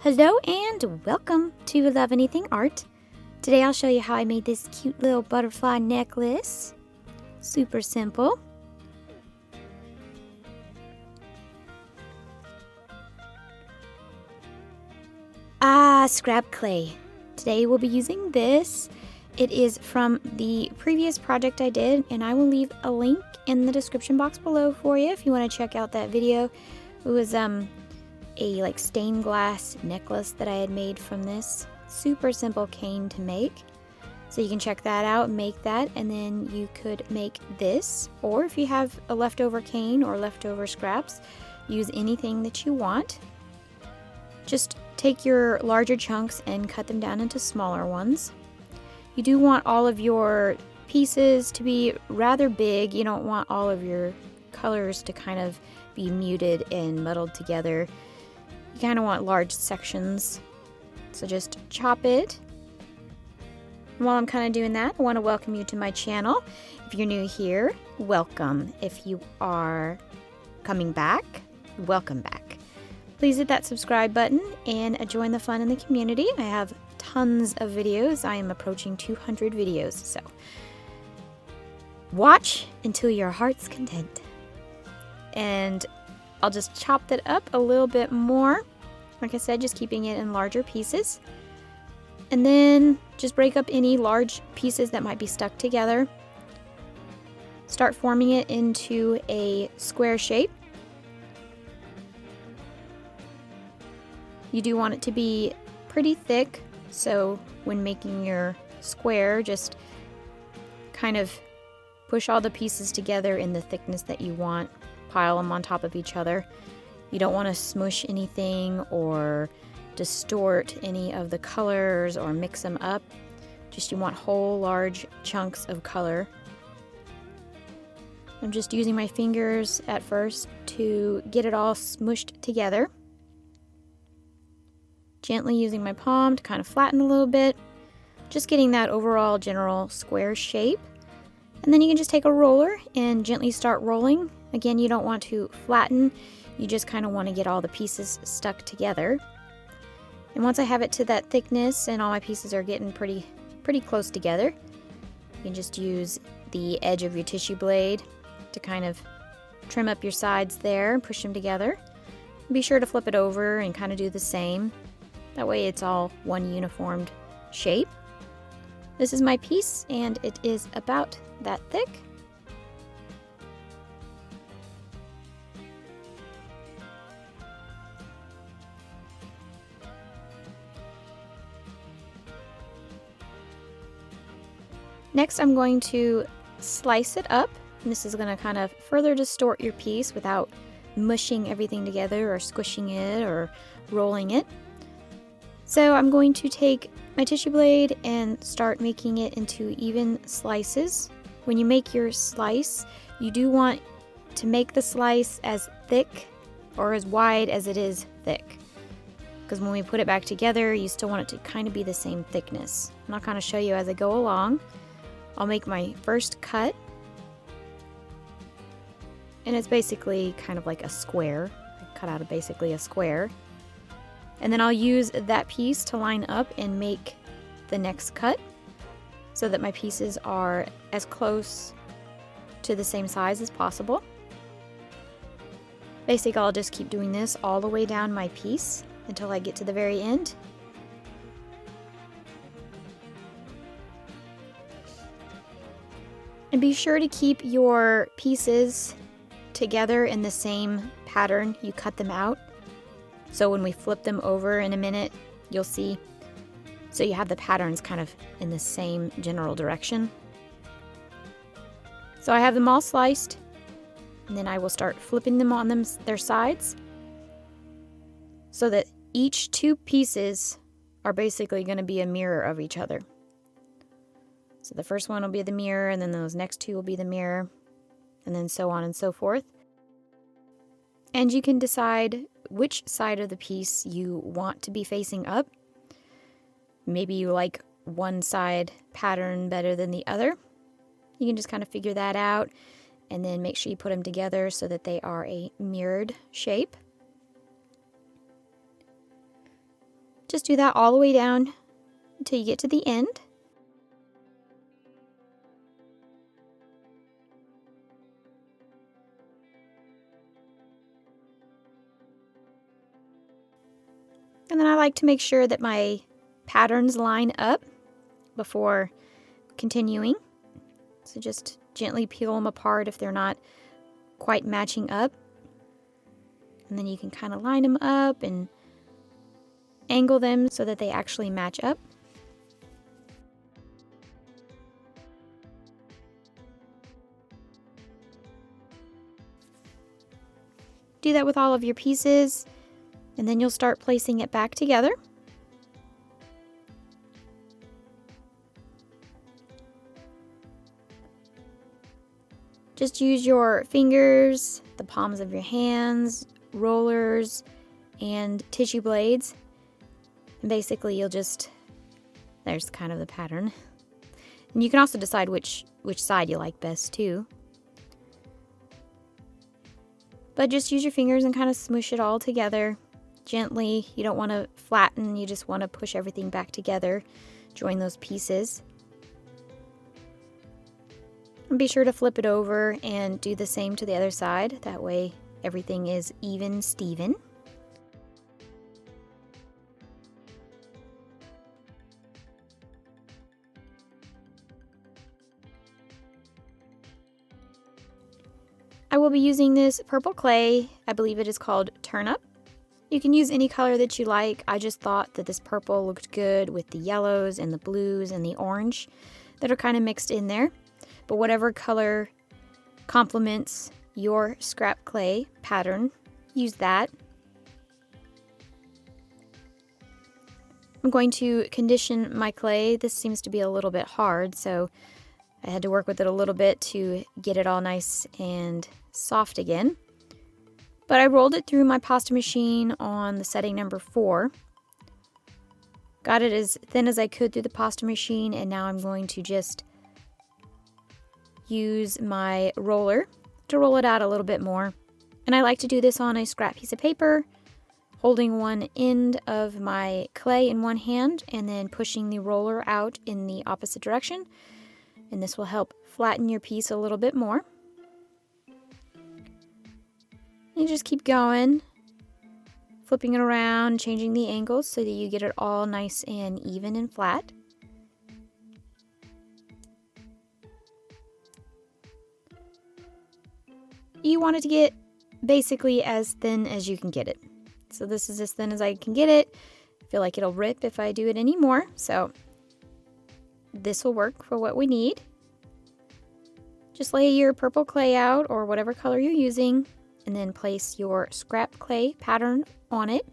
Hello and welcome to Love Anything Art. Today I'll show you how I made this cute little butterfly necklace. Super simple. Scrap clay. Today we'll be using this. It is from the previous project I did, and I will leave a link in the description box below for you if you want to check out that video. It was a stained glass necklace that I had made from this. Super simple cane to make. So you can check that out, make that, and then you could make this. Or if you have a leftover cane or leftover scraps, use anything that you want. Just take your larger chunks and cut them down into smaller ones. You do want all of your pieces to be rather big. You don't want all of your colors to kind of be muted and muddled together. You kind of want large sections. So just chop it. While I'm kind of doing that, I want to welcome you to my channel. If you're new here, welcome. If you are coming back, welcome back. Please hit that subscribe button and join the fun in the community. I have tons of videos. I am approaching 200 videos, so watch until your heart's content. And I'll just chop that up a little bit more. Like I said, just keeping it in larger pieces. And then just break up any large pieces that might be stuck together. Start forming it into a square shape. You do want it to be pretty thick, so when making your square, just kind of push all the pieces together in the thickness that you want. Pile them on top of each other. You don't want to smush anything or distort any of the colors or mix them up. Just you want whole large chunks of color. I'm just using my fingers at first to get it all smushed together. Gently using my palm to kind of flatten a little bit. Just getting that overall general square shape. And then you can just take a roller and gently start rolling. Again, you don't want to flatten. You just kind of want to get all the pieces stuck together. And once I have it to that thickness and all my pieces are getting pretty close together, you can just use the edge of your tissue blade to kind of trim up your sides there and push them together. Be sure to flip it over and kind of do the same. That way it's all one uniformed shape. This is my piece and it is about that thick. Next, I'm going to slice it up. And this is going to kind of further distort your piece without mushing everything together or squishing it or rolling it. So I'm going to take my tissue blade and start making it into even slices. When you make your slice, you do want to make the slice as thick or as wide as it is thick. Because when we put it back together, you still want it to kind of be the same thickness. And I'll kind of show you as I go along. I'll make my first cut. And it's basically kind of like a square. I cut out basically a square. And then I'll use that piece to line up and make the next cut so that my pieces are as close to the same size as possible. Basically, I'll just keep doing this all the way down my piece until I get to the very end. And be sure to keep your pieces together in the same pattern you cut them out. So when we flip them over in a minute, you'll see. So you have the patterns kind of in the same general direction. So I have them all sliced, and then I will start flipping them on their sides so that each two pieces are basically going to be a mirror of each other. So the first one will be the mirror, and then those next two will be the mirror, and then so on and so forth. And you can decide which side of the piece you want to be facing up. Maybe you like one side pattern better than the other. You can just kind of figure that out and then make sure you put them together so that they are a mirrored shape. Just do that all the way down until you get to the end. And then I like to make sure that my patterns line up before continuing. So just gently peel them apart if they're not quite matching up. And then you can kind of line them up and angle them so that they actually match up. Do that with all of your pieces, and then you'll start placing it back together. Just use your fingers, the palms of your hands, rollers, and tissue blades. And basically you'll just, there's kind of the pattern. And you can also decide which side you like best too. But just use your fingers and kind of smush it all together gently. You don't want to flatten, you just want to push everything back together. Join those pieces. And be sure to flip it over and do the same to the other side. That way everything is even Steven. I will be using this purple clay. I believe it is called Turnip. You can use any color that you like. I just thought that this purple looked good with the yellows and the blues and the orange that are kind of mixed in there. But whatever color complements your scrap clay pattern, use that. I'm going to condition my clay. This seems to be a little bit hard, so I had to work with it a little bit to get it all nice and soft again. But I rolled it through my pasta machine on the setting number 4. Got it as thin as I could through the pasta machine, and now I'm going to just use my roller to roll it out a little bit more. And I like to do this on a scrap piece of paper, holding one end of my clay in one hand and then pushing the roller out in the opposite direction. And this will help flatten your piece a little bit more. You just keep going, flipping it around, changing the angles so that you get it all nice and even and flat. You want it to get basically as thin as you can get it. So this is as thin as I can get it. I feel like it'll rip if I do it anymore, so this will work for what we need. Just lay your purple clay out or whatever color you're using, and then place your scrap clay pattern on it.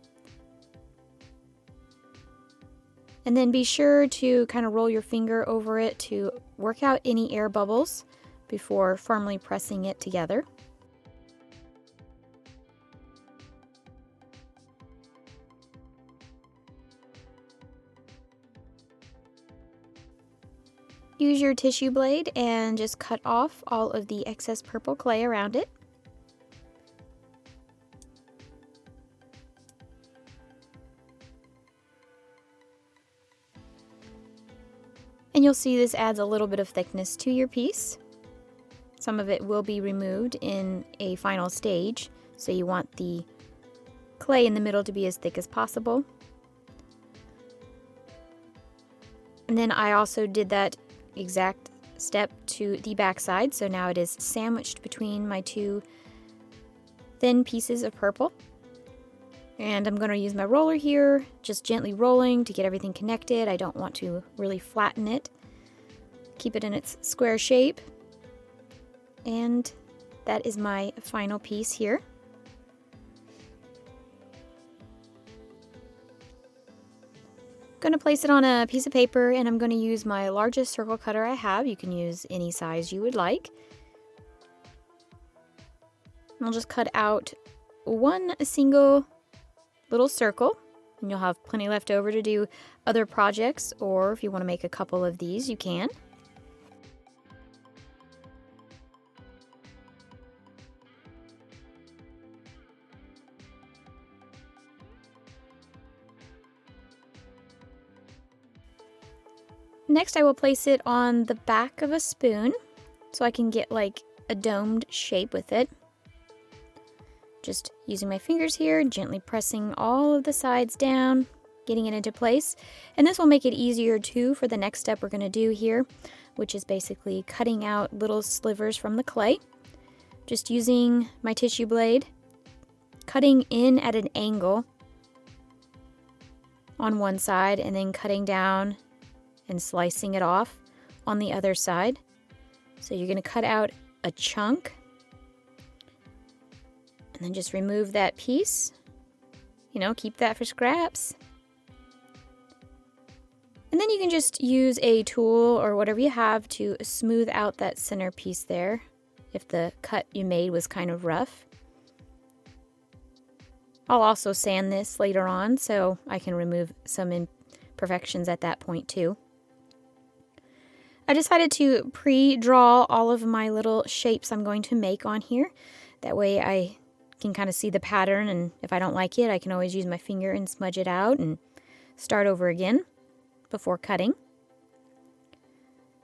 And then be sure to kind of roll your finger over it to work out any air bubbles before firmly pressing it together. Use your tissue blade and just cut off all of the excess purple clay around it. And you'll see this adds a little bit of thickness to your piece. Some of it will be removed in a final stage, so you want the clay in the middle to be as thick as possible. And then I also did that exact step to the back side, so now it is sandwiched between my two thin pieces of purple. And I'm going to use my roller here, just gently rolling to get everything connected. I don't want to really flatten it. Keep it in its square shape. And that is my final piece here. I'm going to place it on a piece of paper, and I'm going to use my largest circle cutter I have. You can use any size you would like. And I'll just cut out one single little circle, and you'll have plenty left over to do other projects, or if you want to make a couple of these, you can. Next I will place it on the back of a spoon so I can get like a domed shape with it. Just using my fingers here, gently pressing all of the sides down, getting it into place. And this will make it easier too for the next step we're going to do here, which is basically cutting out little slivers from the clay. Just using my tissue blade, cutting in at an angle on one side and then cutting down and slicing it off on the other side. So you're going to cut out a chunk and then just remove that piece. You know, keep that for scraps. And then you can just use a tool or whatever you have to smooth out that center piece there if the cut you made was kind of rough. I'll also sand this later on so I can remove some imperfections at that point too. I decided to pre-draw all of my little shapes I'm going to make on here. That way I can kind of see the pattern, and if I don't like it, I can always use my finger and smudge it out and start over again before cutting.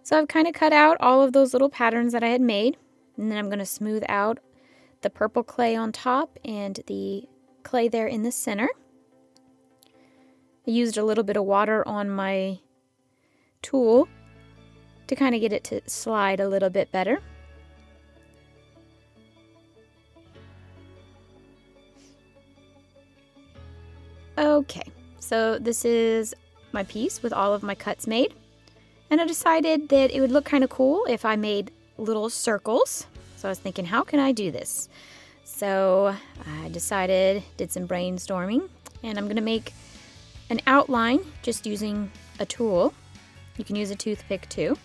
So I've kind of cut out all of those little patterns that I had made, and then I'm going to smooth out the purple clay on top and the clay there in the center. I used a little bit of water on my tool to kind of get it to slide a little bit better. Okay, so this is my piece with all of my cuts made, and I decided that it would look kind of cool if I made little circles. So I was thinking, how can I do this? So I did some brainstorming, and I'm going to make an outline just using a tool. You can use a toothpick too.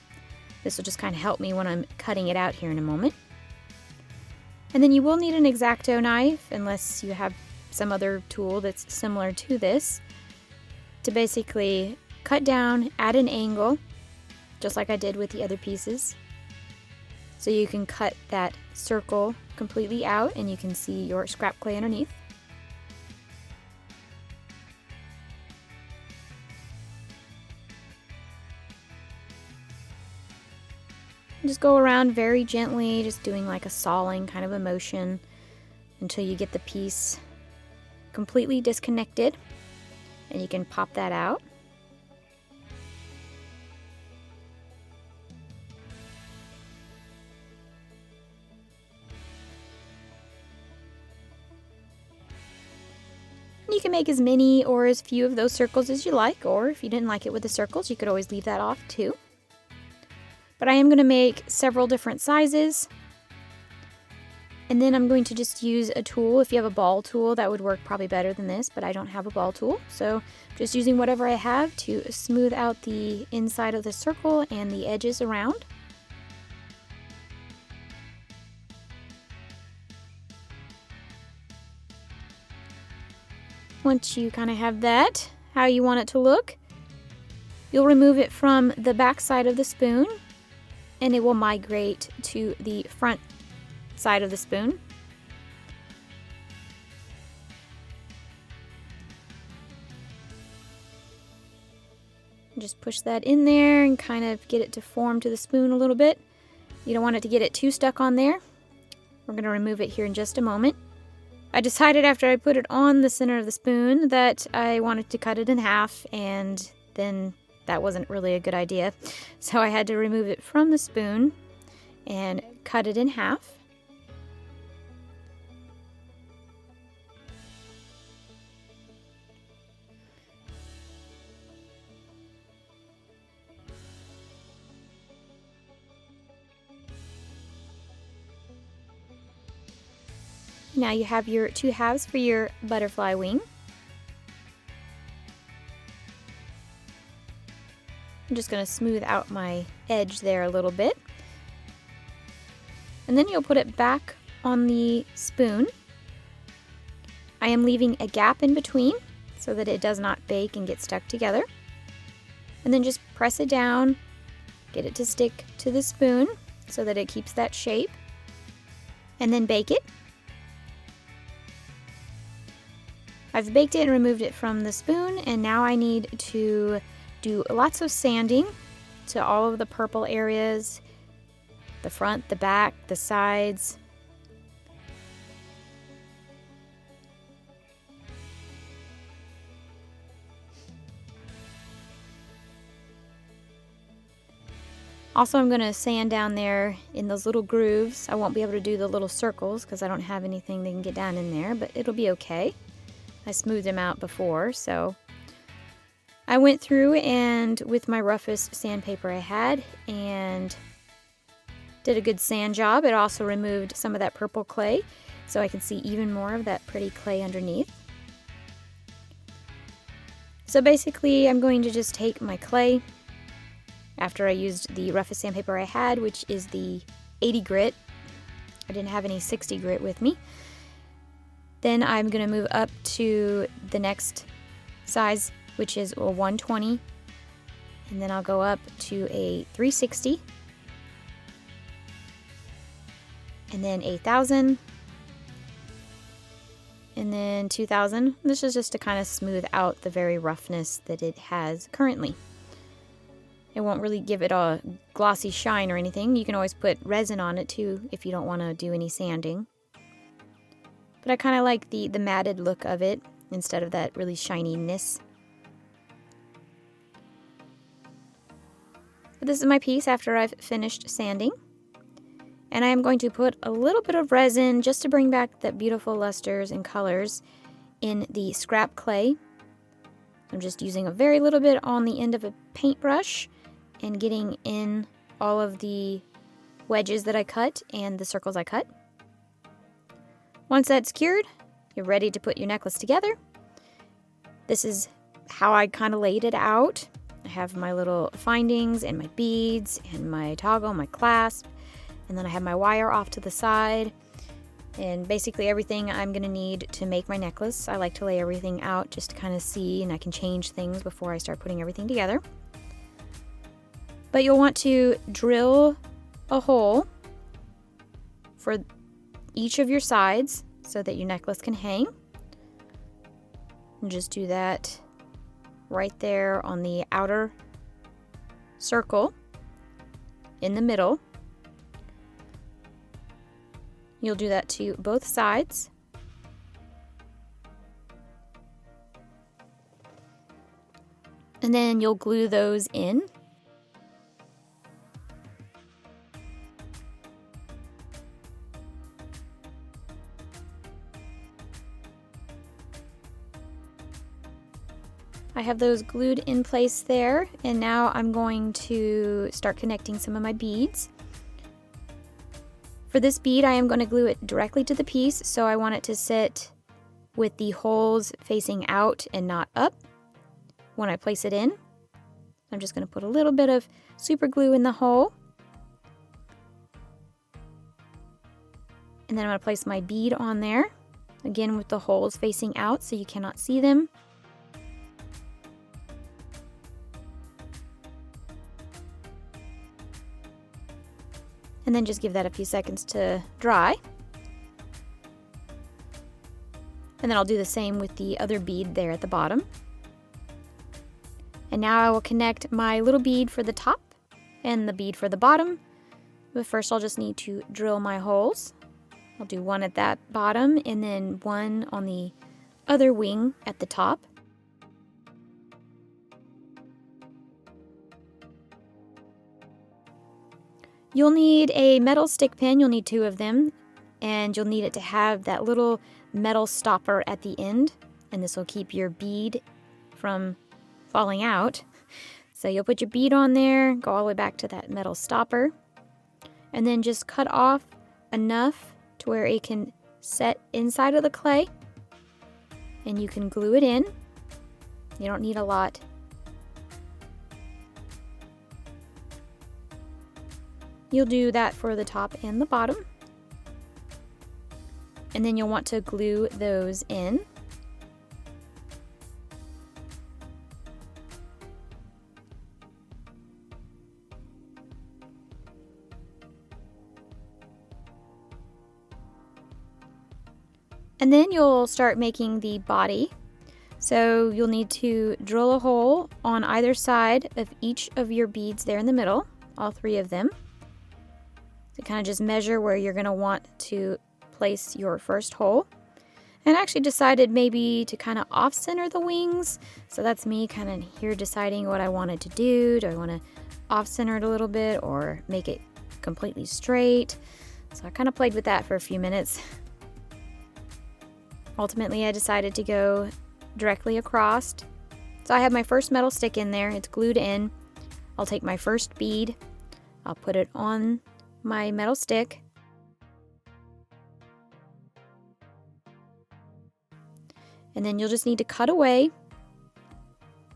This will just kind of help me when I'm cutting it out here in a moment. And then you will need an X-Acto knife, unless you have some other tool that's similar to this, to basically cut down at an angle, just like I did with the other pieces. So you can cut that circle completely out and you can see your scrap clay underneath. Just go around very gently, just doing like a sawing kind of a motion until you get the piece completely disconnected, and you can pop that out. You can make as many or as few of those circles as you like, or if you didn't like it with the circles, you could always leave that off too. But I am going to make several different sizes. And then I'm going to just use a tool. If you have a ball tool, that would work probably better than this, but I don't have a ball tool. So just using whatever I have to smooth out the inside of the circle and the edges around. Once you kind of have that, how you want it to look, you'll remove it from the back side of the spoon, and it will migrate to the front side of the spoon. Just push that in there and kind of get it to form to the spoon a little bit. You don't want it to get it too stuck on there. We're going to remove it here in just a moment. I decided after I put it on the center of the spoon that I wanted to cut it in half, and then that wasn't really a good idea. So I had to remove it from the spoon and cut it in half. Now you have your two halves for your butterfly wing. I'm just going to smooth out my edge there a little bit. And then you'll put it back on the spoon. I am leaving a gap in between so that it does not bake and get stuck together. And then just press it down, get it to stick to the spoon so that it keeps that shape. And then bake it. I've baked it and removed it from the spoon, and now I need to do lots of sanding to all of the purple areas, the front, the back, the sides. Also, I'm going to sand down there in those little grooves. I won't be able to do the little circles because I don't have anything that can get down in there, but it'll be okay. I smoothed them out before, so I went through and with my roughest sandpaper I had and did a good sand job. It also removed some of that purple clay so I can see even more of that pretty clay underneath. So basically, I'm going to just take my clay after I used the roughest sandpaper I had, which is the 80 grit. I didn't have any 60 grit with me. Then I'm going to move up to the next size, which is a 120. And then I'll go up to a 360. And then 8,000. And then 2,000. This is just to kind of smooth out the very roughness that it has currently. It won't really give it a glossy shine or anything. You can always put resin on it too if you don't want to do any sanding. But I kind of like the matted look of it instead of that really shininess. But this is my piece after I've finished sanding. And I am going to put a little bit of resin just to bring back that beautiful lusters and colors in the scrap clay. I'm just using a very little bit on the end of a paintbrush and getting in all of the wedges that I cut and the circles I cut. Once that's cured, you're ready to put your necklace together. This is how I kind of laid it out. I have my little findings and my beads and my toggle, my clasp, and then I have my wire off to the side and basically everything I'm going to need to make my necklace. I like to lay everything out just to kind of see, and I can change things before I start putting everything together. But you'll want to drill a hole for each of your sides so that your necklace can hang. And just do that right there on the outer circle in the middle. You'll do that to both sides. And then you'll glue those in. I have those glued in place there, and now I'm going to start connecting some of my beads. For this bead, I am going to glue it directly to the piece, so I want it to sit with the holes facing out and not up when I place it in. I'm just going to put a little bit of super glue in the hole. And then I'm going to place my bead on there, again with the holes facing out so you cannot see them. And then just give that a few seconds to dry. And then I'll do the same with the other bead there at the bottom. And now I will connect my little bead for the top and the bead for the bottom. But first I'll just need to drill my holes. I'll do one at that bottom and then one on the other wing at the top. You'll need a metal stick pin, you'll need 2 of them, and you'll need it to have that little metal stopper at the end, and this will keep your bead from falling out. So you'll put your bead on there, go all the way back to that metal stopper, and then just cut off enough to where it can set inside of the clay, and you can glue it in. You don't need a lot. You'll do that for the top and the bottom. And then you'll want to glue those in. And then you'll start making the body. So you'll need to drill a hole on either side of each of your beads there in the middle, all 3 of them. So kind of just measure where you're going to want to place your first hole. And I actually decided maybe to kind of off-center the wings. So that's me kind of here deciding what I wanted to do. Do I want to off-center it a little bit or make it completely straight? So I kind of played with that for a few minutes. Ultimately, I decided to go directly across. So I have my first metal stick in there. It's glued in. I'll take my first bead. I'll put it on my metal stick. And then you'll just need to cut away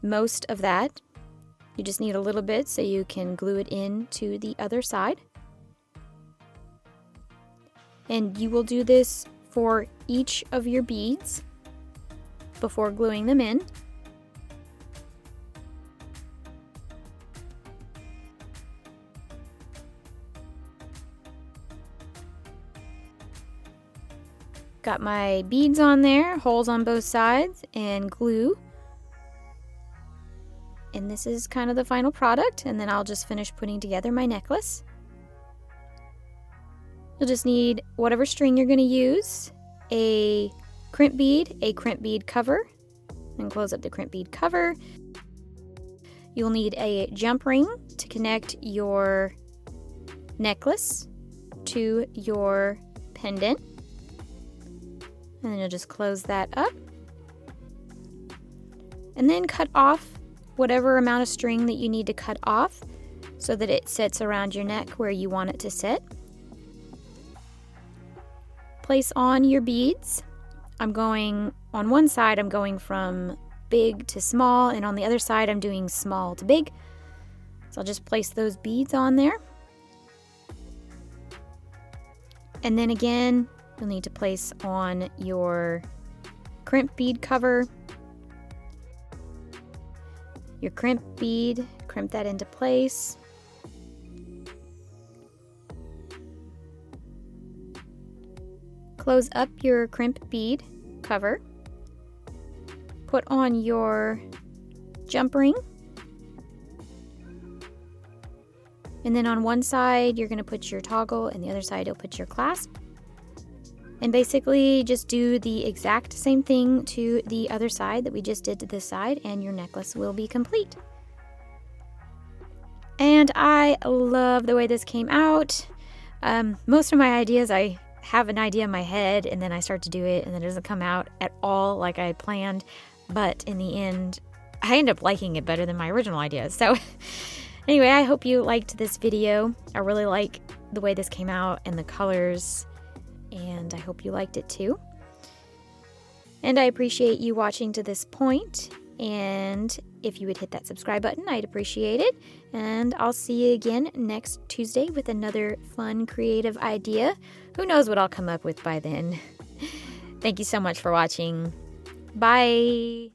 most of that. You just need a little bit so you can glue it in to the other side. And you will do this for each of your beads before gluing them in. Got my beads on there, holes on both sides, and glue. And this is kind of the final product, and then I'll just finish putting together my necklace. You'll just need whatever string you're going to use, a crimp bead cover, and close up the crimp bead cover. You'll need a jump ring to connect your necklace to your pendant. And then you'll just close that up. And then cut off whatever amount of string that you need to cut off so that it sits around your neck where you want it to sit. Place on your beads. On one side, I'm going from big to small, and on the other side, I'm doing small to big. So I'll just place those beads on there. And then again, you'll need to place on your crimp bead cover, your crimp bead, crimp that into place. Close up your crimp bead cover. Put on your jump ring. And then on one side, you're going to put your toggle, and the other side, you'll put your clasp. And basically just do the exact same thing to the other side that we just did to this side, and your necklace will be complete. And I love the way this came out. Most of my ideas, I have an idea in my head and then I start to do it and then it doesn't come out at all like I planned. But in the end, I end up liking it better than my original idea. So anyway, I hope you liked this video. I really like the way this came out and the colors, and I hope you liked it too. And I appreciate you watching to this point, and if you would hit that subscribe button, I'd appreciate it. And I'll see you again next Tuesday with another fun, creative idea. Who knows what I'll come up with by then. Thank you so much for watching. Bye.